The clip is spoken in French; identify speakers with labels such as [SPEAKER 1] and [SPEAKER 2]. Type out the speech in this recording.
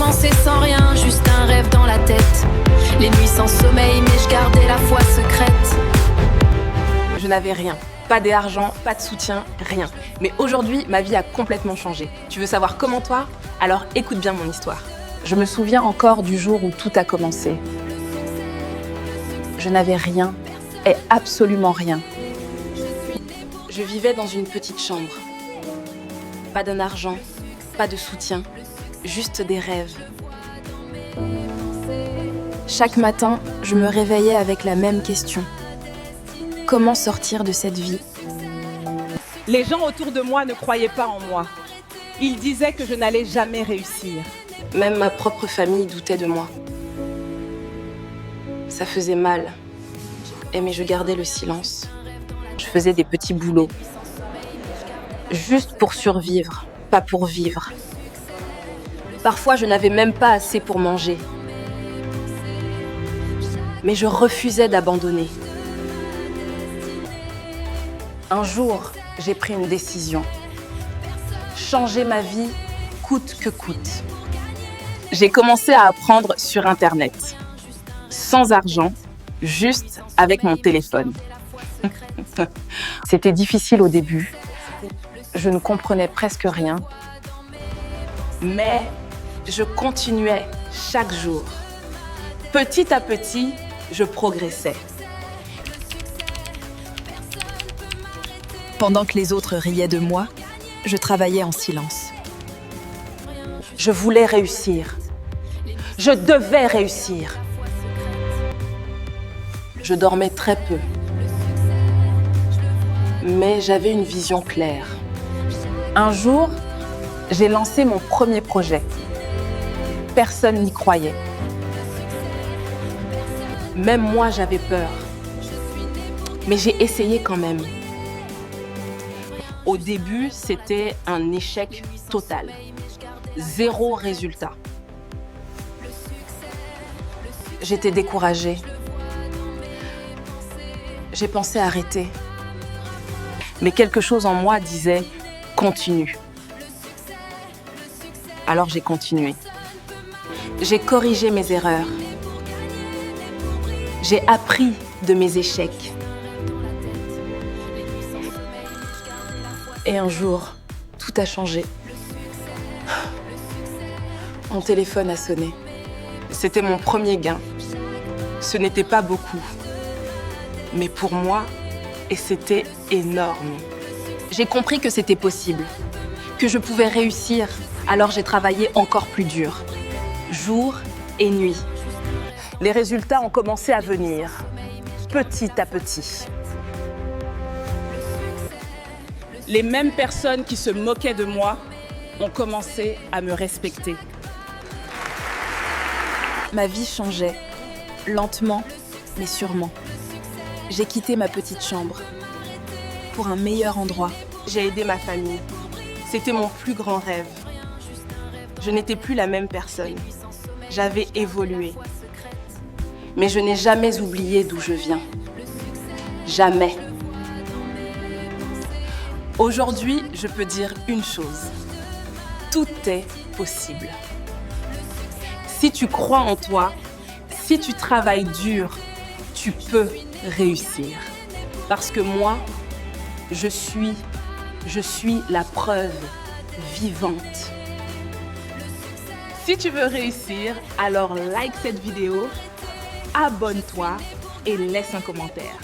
[SPEAKER 1] commencé sans rien, juste un rêve dans la tête. Les nuits sans sommeil, mais je gardais la foi secrète.
[SPEAKER 2] Je n'avais rien. Pas d'argent, pas de soutien, rien. Mais aujourd'hui, ma vie a complètement changé. Tu veux savoir comment toi? Alors écoute bien mon histoire.
[SPEAKER 3] Je me souviens encore du jour où tout a commencé. Je n'avais rien, et absolument rien.
[SPEAKER 2] Je vivais dans une petite chambre. Pas d'un argent, pas de soutien, juste des rêves. Chaque matin, je me réveillais avec la même question. Comment sortir de cette vie?
[SPEAKER 4] Les gens autour de moi ne croyaient pas en moi. Ils disaient que je n'allais jamais réussir.
[SPEAKER 2] Même ma propre famille doutait de moi. Ça faisait mal. Mais je gardais le silence. Je faisais des petits boulots. Juste pour survivre, pas pour vivre. Parfois, je n'avais même pas assez pour manger. Mais je refusais d'abandonner. Un jour, j'ai pris une décision. Changer ma vie coûte que coûte. J'ai commencé à apprendre sur Internet. Sans argent, juste avec mon téléphone.
[SPEAKER 3] C'était difficile au début. Je ne comprenais presque rien.
[SPEAKER 2] Mais je continuais chaque jour. Petit à petit, je progressais.
[SPEAKER 5] Pendant que les autres riaient de moi, je travaillais en silence.
[SPEAKER 2] Je voulais réussir. Je devais réussir. Je dormais très peu. Mais j'avais une vision claire.
[SPEAKER 3] Un jour, j'ai lancé mon premier projet. Personne n'y croyait.
[SPEAKER 2] Même moi, j'avais peur. Mais j'ai essayé quand même. Au début, c'était un échec total. 0 résultat. J'étais découragée. J'ai pensé arrêter. Mais quelque chose en moi disait « continue ». Alors j'ai continué. J'ai corrigé mes erreurs. J'ai appris de mes échecs. Et un jour, tout a changé. Mon téléphone a sonné. C'était mon premier gain. Ce n'était pas beaucoup. Mais pour moi, et c'était énorme. J'ai compris que c'était possible, que je pouvais réussir. Alors j'ai travaillé encore plus dur, jour et nuit. Les résultats ont commencé à venir, petit à petit.
[SPEAKER 4] Les mêmes personnes qui se moquaient de moi ont commencé à me respecter.
[SPEAKER 5] Ma vie changeait, lentement mais sûrement. J'ai quitté ma petite chambre pour un meilleur endroit.
[SPEAKER 2] J'ai aidé ma famille. C'était mon plus grand rêve. Je n'étais plus la même personne. J'avais évolué. Mais je n'ai jamais oublié d'où je viens. Jamais. Aujourd'hui, je peux dire une chose. Tout est possible. Si tu crois en toi, si tu travailles dur, tu peux réussir. Parce que moi, je suis la preuve vivante. Si tu veux réussir, alors like cette vidéo, abonne-toi et laisse un commentaire.